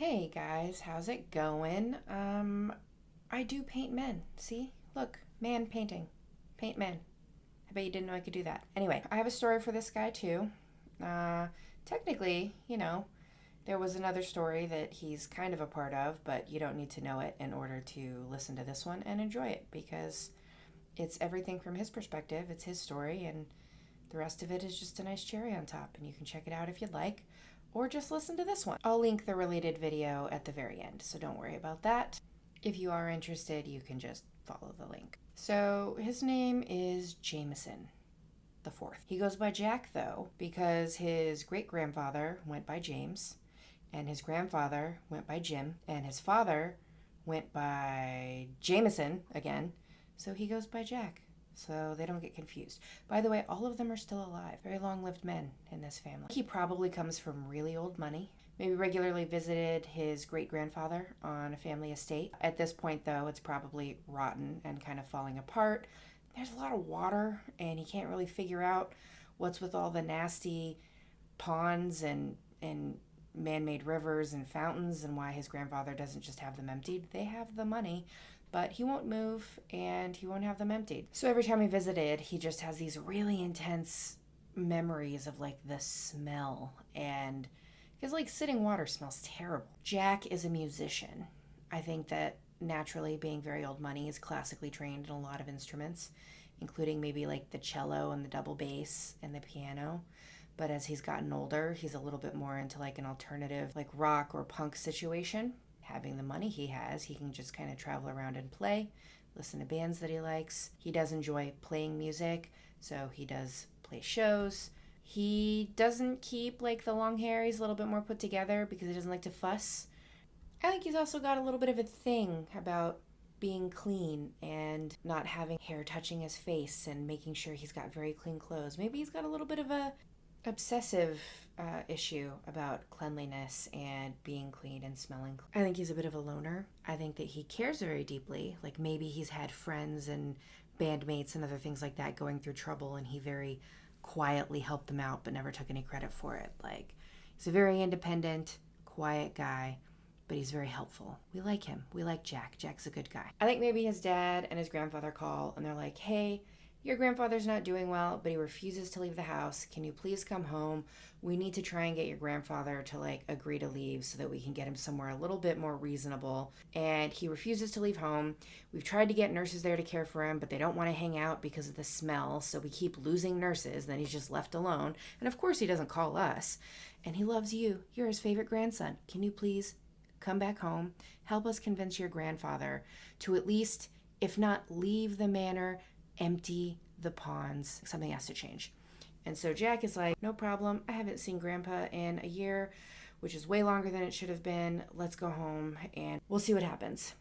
Hey guys, how's it going? I do paint men. See? Look, man painting. Paint men. I bet you didn't know I could do that. Anyway, I have a story for this guy too. Uh, Technically, there was another story that he's kind of a part of, but you don't need to know it in order to listen to this one and enjoy it because it's everything from his perspective. It's his story, and the rest of it is just a nice cherry on top, and you can check it out if you'd like, or just listen to this one. I'll link the related video at the very end, so don't worry about that. If you are interested, you can just follow the link. So his name is Jameson the Fourth. He goes by Jack, though, because his great-grandfather went by James, and his grandfather went by Jim, and his father went by Jameson again, so he goes by Jack. So they don't get confused. By the way, all of them are still alive. Very long-lived men in this family. He probably comes from really old money. Maybe regularly visited his great-grandfather on a family estate. At this point, though, it's probably rotten and kind of falling apart. There's a lot of water, and he can't really figure out what's with all the nasty ponds and man-made rivers and fountains and why his grandfather doesn't just have them emptied. They have the money, but he won't move and he won't have them emptied. So every time he visited, he just has these really intense memories of like the smell, and because like sitting water smells terrible. Jack is a musician. I think that naturally, being very old money, he's classically trained in a lot of instruments, including maybe like the cello and the double bass and the piano. But as he's gotten older, he's a little bit more into like an alternative, like rock or punk situation. Having the money he has, he can just kind of travel around and play, listen to bands that he likes. He does enjoy playing music, so he does play shows. He doesn't keep like the long hair. He's a little bit more put together because he doesn't like to fuss. I think he's also got a little bit of a thing about being clean and not having hair touching his face and making sure he's got very clean clothes. Maybe he's got a little bit of a obsessive issue about cleanliness and being clean and smelling. I think he's a bit of a loner. I think that he cares very deeply. Like maybe he's had friends and bandmates and other things like that going through trouble, and he very quietly helped them out but never took any credit for it. Like he's a very independent, quiet guy, but he's very helpful. We like him. We like Jack. Jack's a good guy. I think maybe his dad and his grandfather call and they're like, hey, your grandfather's not doing well, but he refuses to leave the house. Can you please come home? We need to try and get your grandfather to like agree to leave so that we can get him somewhere a little bit more reasonable. And he refuses to leave home. We've tried to get nurses there to care for him, but they don't want to hang out because of the smell. So we keep losing nurses. Then he's just left alone. And of course he doesn't call us. And he loves you. You're his favorite grandson. Can you please come back home? Help us convince your grandfather to at least, if not leave the manor, empty the ponds. Something has to change. And so Jack is like, no problem. I haven't seen Grandpa in a year, which is way longer than it should have been. Let's go home and we'll see what happens.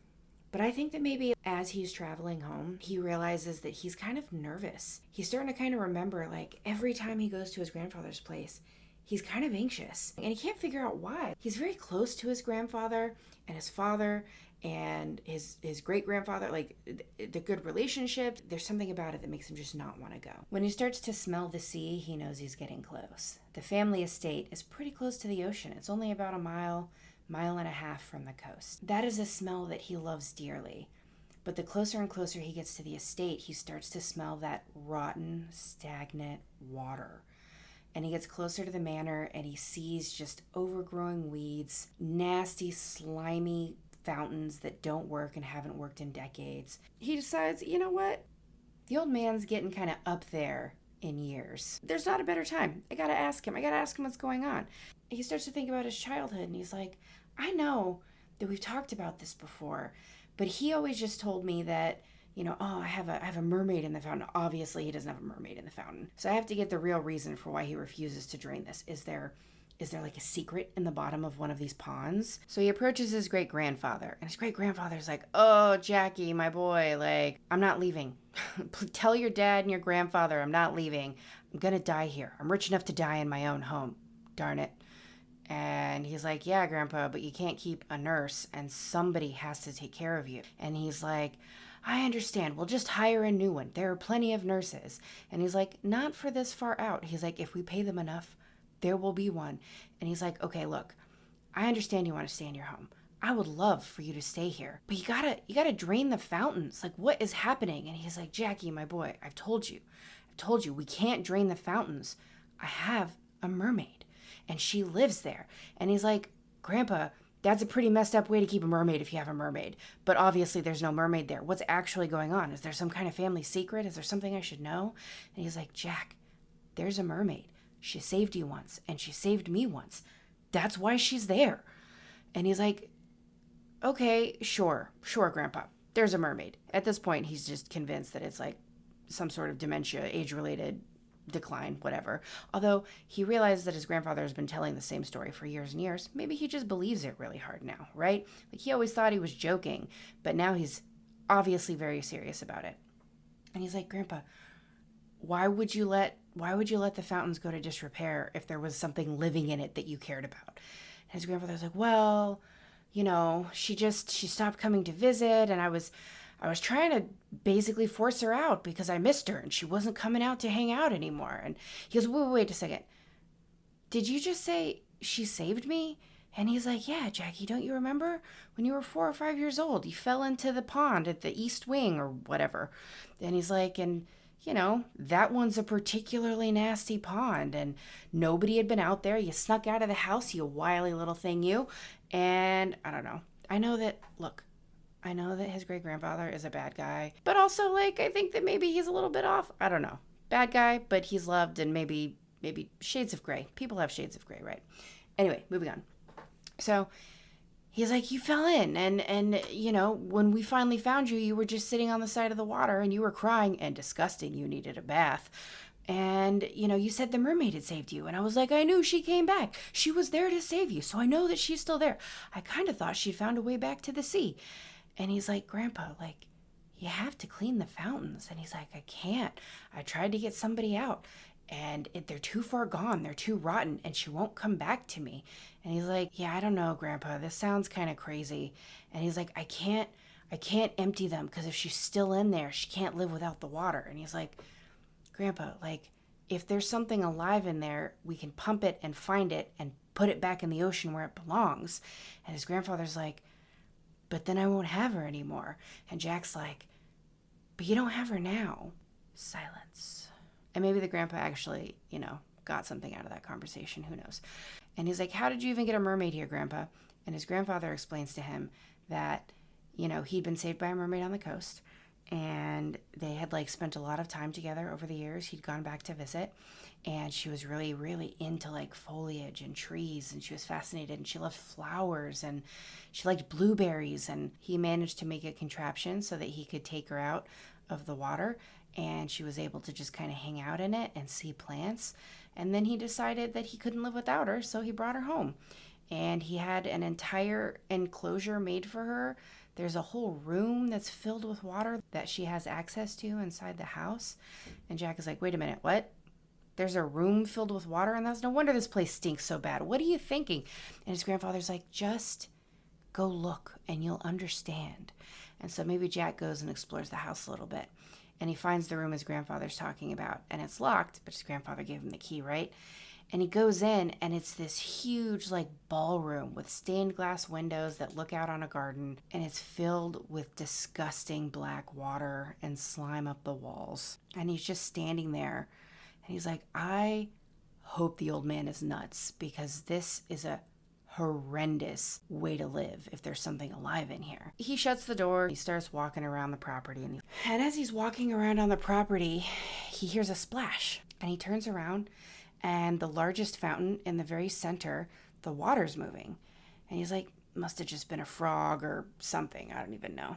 But I think that maybe as he's traveling home, he realizes that he's kind of nervous. He's starting to kind of remember, like, every time he goes to his grandfather's place, he's kind of anxious. And he can't figure out why. He's very close to his grandfather and his father and his great-grandfather, like the good relationship. There's something about it that makes him just not want to go. When he starts to smell the sea, he knows he's getting close. The family estate is pretty close to the ocean. It's only about a mile and a half from the coast. That is a smell that he loves dearly. But the closer and closer he gets to the estate, he starts to smell that rotten, stagnant water. And he gets closer to the manor and he sees just overgrowing weeds, nasty, slimy fountains that don't work and haven't worked in decades. He decides, you know what? The old man's getting kind of up there in years. There's not a better time. I gotta ask him what's going on. He starts to think about his childhood and he's like, I know that we've talked about this before, but he always just told me that, I have a mermaid in the fountain. Obviously, he doesn't have a mermaid in the fountain. So I have to get the real reason for why he refuses to drain this. Is there like a secret in the bottom of one of these ponds? So he approaches his great-grandfather, and his great-grandfather's like, oh, Jackie, my boy, like, I'm not leaving. Tell your dad and your grandfather I'm not leaving. I'm gonna die here. I'm rich enough to die in my own home. Darn it. And he's like, yeah, Grandpa, but you can't keep a nurse, and somebody has to take care of you. And he's like, I understand. We'll just hire a new one. There are plenty of nurses. And he's like, not for this far out. He's like, if we pay them enough, there will be one. And he's like, okay, look, I understand you want to stay in your home. I would love for you to stay here, but you gotta drain the fountains. Like, what is happening? And he's like, Jackie, my boy, I've told you, we can't drain the fountains. I have a mermaid, and she lives there. And he's like, Grandpa, that's a pretty messed up way to keep a mermaid if you have a mermaid. But obviously there's no mermaid there. What's actually going on? Is there some kind of family secret? Is there something I should know? And he's like, Jack, there's a mermaid. She saved you once, and she saved me once. That's why she's there. And he's like, okay, sure, Grandpa. There's a mermaid. At this point, he's just convinced that it's like some sort of dementia, age-related decline, whatever. Although he realized that his grandfather has been telling the same story for years and years. Maybe he just believes it really hard now, right? Like, he always thought he was joking, but now he's obviously very serious about it. And he's like, Grandpa, why would you let the fountains go to disrepair if there was something living in it that you cared about? And his grandfather's like, well, she stopped coming to visit, and I was trying to basically force her out because I missed her and she wasn't coming out to hang out anymore. And he goes, wait a second. Did you just say she saved me? And he's like, yeah, Jackie, don't you remember when you were 4 or 5 years old? You fell into the pond at the East Wing or whatever. And he's like, and that one's a particularly nasty pond, and nobody had been out there. You snuck out of the house, you wily little thing, you. And I don't know. I know that his great-grandfather is a bad guy, but also, like, I think that maybe he's a little bit off. I don't know. Bad guy, but he's loved, and maybe shades of gray. People have shades of gray, right? Anyway, moving on. So he's like, you fell in, and when we finally found you, you were just sitting on the side of the water, and you were crying and disgusting. You needed a bath. And, you said the mermaid had saved you. And I was like, I knew she came back. She was there to save you, so I know that she's still there. I kind of thought she'd found a way back to the sea. And he's like, Grandpa, like, you have to clean the fountains. And he's like, I can't. I tried to get somebody out, and they're too far gone. They're too rotten, and she won't come back to me. And he's like, yeah, I don't know, Grandpa. This sounds kind of crazy. And he's like, I can't empty them, because if she's still in there, she can't live without the water. And he's like, Grandpa, like, if there's something alive in there, we can pump it and find it and put it back in the ocean where it belongs. And his grandfather's like, but then I won't have her anymore. And Jack's like, but you don't have her now. Silence. And maybe the grandpa actually, got something out of that conversation. Who knows? And he's like, how did you even get a mermaid here, Grandpa? And his grandfather explains to him that, he'd been saved by a mermaid on the coast, and they had spent a lot of time together over the years. He'd gone back to visit, and she was really, really into foliage and trees, and she was fascinated, and she loved flowers, and she liked blueberries, and he managed to make a contraption so that he could take her out of the water, and she was able to just kind of hang out in it and see plants. And then he decided that he couldn't live without her, so he brought her home, and he had an entire enclosure made for her. There's a whole room that's filled with water that she has access to inside the house. And Jack is like, wait a minute, what? There's a room filled with water? And that's no wonder this place stinks so bad. What are you thinking? And his grandfather's like, just go look and you'll understand. And so maybe Jack goes and explores the house a little bit. And he finds the room his grandfather's talking about. And it's locked, but his grandfather gave him the key, right? And he goes in, and it's this huge, ballroom with stained glass windows that look out on a garden. And it's filled with disgusting black water and slime up the walls. And he's just standing there. And he's like, I hope the old man is nuts, because this is a horrendous way to live if there's something alive in here. He shuts the door. He starts walking around the property. And as he's walking around on the property, he hears a splash. And he turns around, and the largest fountain in the very center, the water's moving. And he's like, must have just been a frog or something. I don't even know.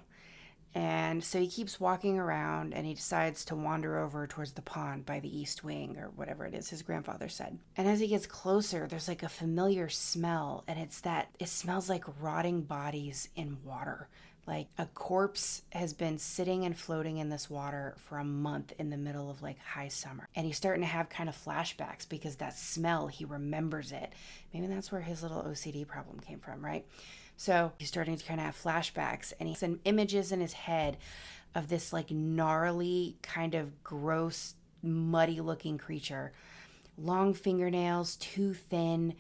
And so he keeps walking around, and he decides to wander over towards the pond by the East Wing, or whatever it is his grandfather said. And as he gets closer, there's a familiar smell, and it smells like rotting bodies in water. Like a corpse has been sitting and floating in this water for a month in the middle of high summer. And he's starting to have kind of flashbacks because that smell, he remembers it. Maybe that's where his little OCD problem came from, right? So he's starting to kind of have flashbacks, and he's in images in his head of this gnarly, kind of gross, muddy looking creature. Long fingernails, too thin.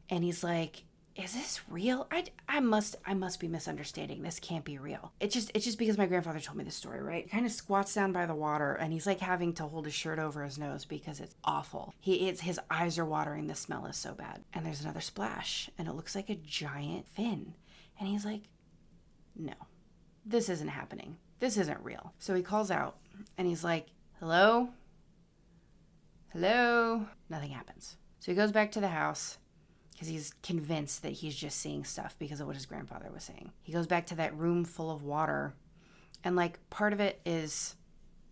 And he's like, is this real? I must be misunderstanding. This can't be real. It's just because my grandfather told me this story, right? He kind of squats down by the water and he's like having to hold his shirt over his nose because it's awful. His eyes are watering. The smell is so bad. And there's another splash and it looks like a giant fin. And he's like, no, this isn't happening. This isn't real. So he calls out and he's like, hello? Hello? Nothing happens. So he goes back to the house because he's convinced that he's just seeing stuff because of what his grandfather was saying. He goes back to that room full of water, and like part of it is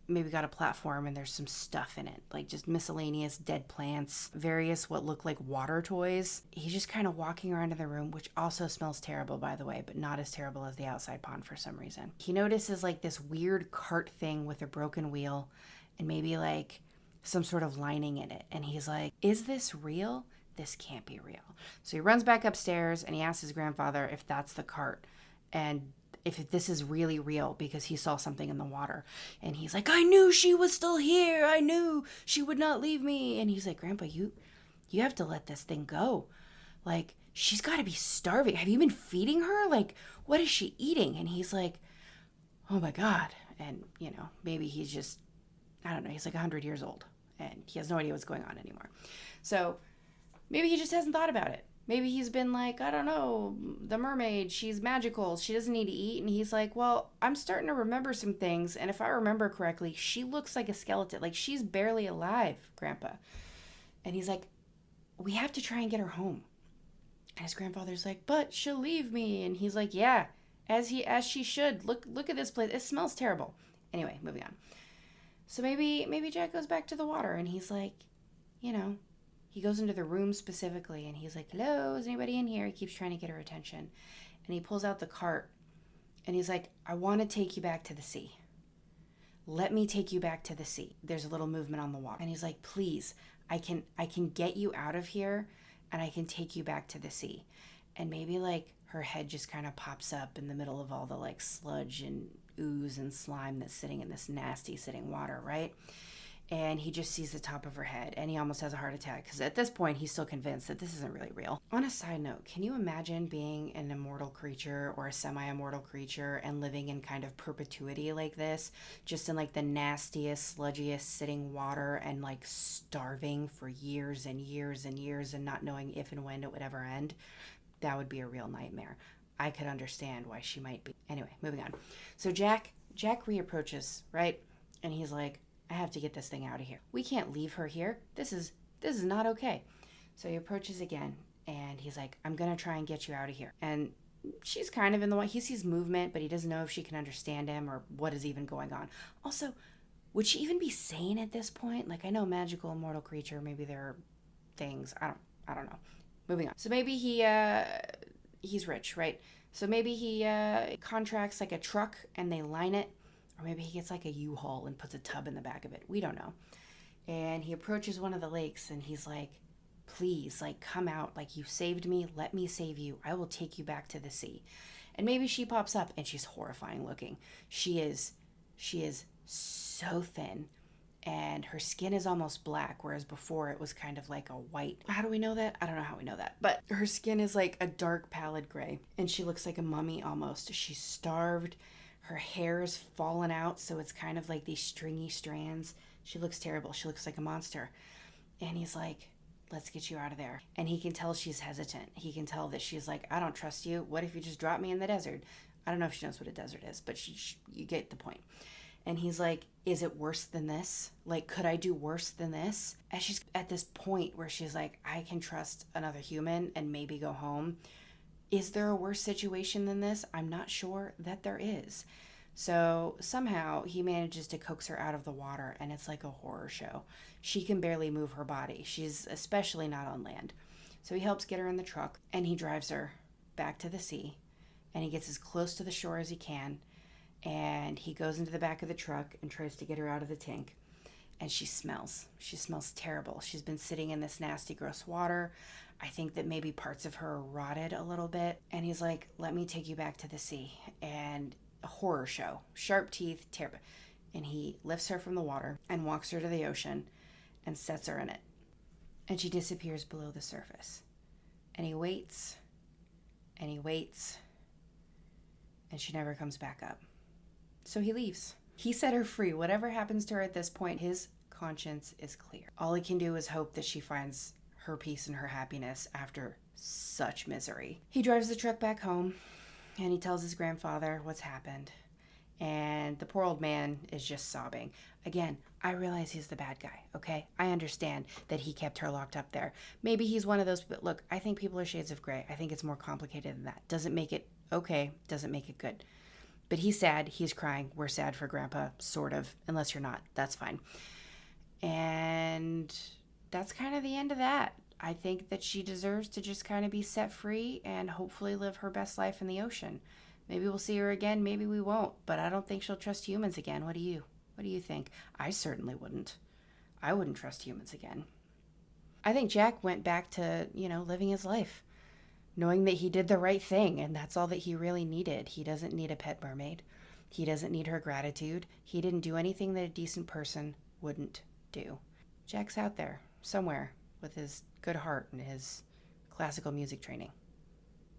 maybe got a platform and there's some stuff in it, like just miscellaneous dead plants, various what look like water toys. He's just kind of walking around in the room, which also smells terrible, by the way, but not as terrible as the outside pond for some reason. He notices like this weird cart thing with a broken wheel and maybe like some sort of lining in it. And he's like, is this real? This can't be real. So he runs back upstairs and he asks his grandfather if that's the cart and if this is really real because he saw something in the water. And he's like, I knew she was still here. I knew she would not leave me. And he's like, Grandpa, you have to let this thing go. Like, she's got to be starving. Have you been feeding her? Like, what is she eating? And he's like, oh my God. And, you know, maybe he's just, I don't know, he's like 100 years old and he has no idea what's going on anymore. So maybe he just hasn't thought about it. Maybe he's been like, I don't know, the mermaid, she's magical, she doesn't need to eat. And he's like, well, I'm starting to remember some things. And if I remember correctly, she looks like a skeleton. Like, she's barely alive, Grandpa. And he's like, we have to try and get her home. And his grandfather's like, but she'll leave me. And he's like, yeah, as she should. Look at this place. It smells terrible. Anyway, moving on. So maybe Jack goes back to the water and he's like, you know, he goes into the room specifically and he's like, hello, is anybody in here? He keeps trying to get her attention. And he pulls out the cart and he's like, I want to take you back to the sea. Let me take you back to the sea. There's a little movement on the water. And he's like, please, I can get you out of here and I can take you back to the sea. And maybe like her head just kind of pops up in the middle of all the like sludge and ooze and slime that's sitting in this nasty sitting water, right? And he just sees the top of her head and he almost has a heart attack because at this point he's still convinced that this isn't really real. On a side note, can you imagine being an immortal creature or a semi-immortal creature and living in kind of perpetuity like this, just in like the nastiest, sludgiest sitting water and like starving for years and years and years and not knowing if and when it would ever end? That would be a real nightmare. I could understand why she might be. Anyway, moving on. So Jack reapproaches, right? And he's like, I have to get this thing out of here. We can't leave her here. This is not okay. So he approaches again and he's like, I'm going to try and get you out of here. And she's kind of in the way. He sees movement, but he doesn't know if she can understand him or what is even going on. Also, would she even be sane at this point? Like, I know magical immortal creature, maybe there are things. I don't know. Moving on. So maybe he's rich, right? So maybe he contracts like a truck and they line it. Or maybe he gets like a U-Haul and puts a tub in the back of it. We don't know. And he approaches one of the lakes and he's like, please, like, come out. Like, you saved me. Let me save you. I will take you back to the sea. And maybe she pops up and she's horrifying looking. She is so thin and her skin is almost black, whereas before it was kind of like a white. How do we know that? I don't know how we know that. But her skin is like a dark pallid gray and she looks like a mummy almost. She's starved. Her hair is fallen out, so it's kind of like these stringy strands. She looks terrible. She looks like a monster. And he's like, let's get you out of there. And he can tell she's hesitant. He can tell that she's like, I don't trust you. What if you just drop me in the desert? I don't know if she knows what a desert is, but you get the point. And he's like, is it worse than this? Like, could I do worse than this? And she's at this point where she's like, I can trust another human and maybe go home. Is there a worse situation than this? I'm not sure that there is. So somehow he manages to coax her out of the water and it's like a horror show. She can barely move her body. She's especially not on land. So he helps get her in the truck and he drives her back to the sea and he gets as close to the shore as he can and he goes into the back of the truck and tries to get her out of the tank. And she smells terrible. She's been sitting in this nasty, gross water. I think that maybe parts of her are rotted a little bit. And he's like, let me take you back to the sea. And a horror show. Sharp teeth, terrible. And he lifts her from the water and walks her to the ocean and sets her in it. And she disappears below the surface. And he waits And he waits, and she never comes back up. So he leaves. He set her free. Whatever happens to her at this point, his conscience is clear. All he can do is hope that she finds her peace and her happiness after such misery. He drives the truck back home, and he tells his grandfather what's happened. And the poor old man is just sobbing. Again, I realize he's the bad guy, okay? I understand that he kept her locked up there. Maybe he's one of those, but look, I think people are shades of gray. I think it's more complicated than that. Doesn't make it okay, doesn't make it good. But he's sad, he's crying. We're sad for Grandpa, sort of, unless you're not. That's fine. And that's kind of the end of that. I think that she deserves to just kind of be set free and hopefully live her best life in the ocean. Maybe we'll see her again, maybe we won't, but I don't think she'll trust humans again. What do you think? I certainly wouldn't. I wouldn't trust humans again. I think Jack went back to, living his life, knowing that he did the right thing, and that's all that he really needed. He doesn't need a pet mermaid. He doesn't need her gratitude. He didn't do anything that a decent person wouldn't do. Jack's out there, somewhere, with his good heart and his classical music training.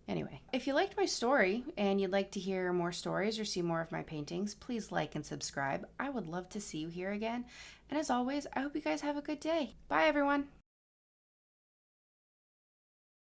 Anyway, if you liked my story and you'd like to hear more stories or see more of my paintings, please like and subscribe. I would love to see you here again. And as always, I hope you guys have a good day. Bye, everyone.